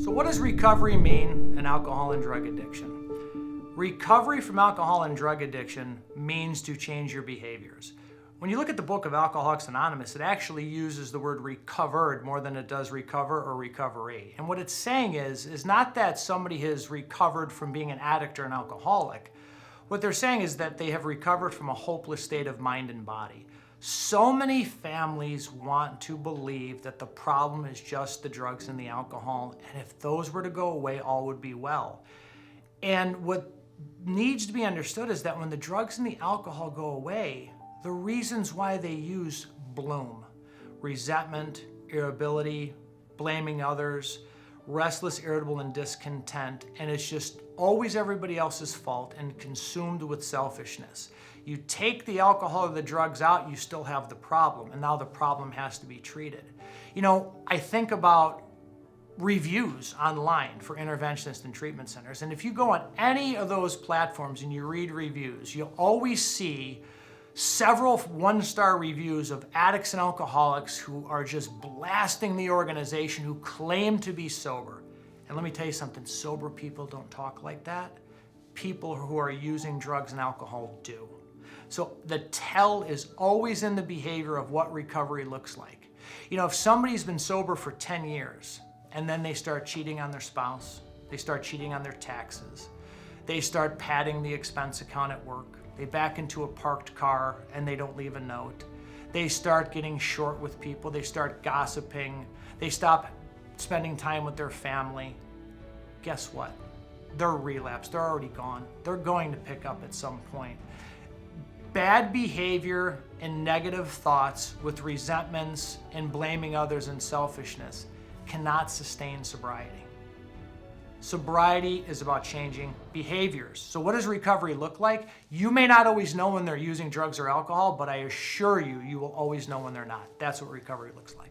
So what does recovery mean in alcohol and drug addiction? Recovery from alcohol and drug addiction means to change your behaviors. When you look at the book of Alcoholics Anonymous, it actually uses the word recovered more than it does recover or recovery. And what it's saying is not that somebody has recovered from being an addict or an alcoholic. What they're saying is that they have recovered from a hopeless state of mind and body. So many families want to believe that the problem is just the drugs and the alcohol, and if those were to go away, all would be well. And what needs to be understood is that when the drugs and the alcohol go away, the reasons why they use bloom. Resentment, irritability, blaming others, restless, irritable, and discontent, and it's just always everybody else's fault and consumed with selfishness. You take the alcohol or the drugs out, you still have the problem, and now the problem has to be treated. You know, I think about reviews online for interventionists and treatment centers, and if you go on any of those platforms and you read reviews, you'll always see several one-star reviews of addicts and alcoholics who are just blasting the organization, who claim to be sober. And let me tell you something, sober people don't talk like that. People who are using drugs and alcohol do. So the tell is always in the behavior of what recovery looks like. You know, if somebody's been sober for 10 years and then they start cheating on their spouse, they start cheating on their taxes, they start padding the expense account at work, they back into a parked car and they don't leave a note, they start getting short with people, they start gossiping, they stop spending time with their family, guess what? They're relapsed, they're already gone. They're going to pick up at some point. Bad behavior and negative thoughts with resentments and blaming others and selfishness cannot sustain sobriety. Sobriety is about changing behaviors. So what does recovery look like? You may not always know when they're using drugs or alcohol, but I assure you, you will always know when they're not. That's what recovery looks like.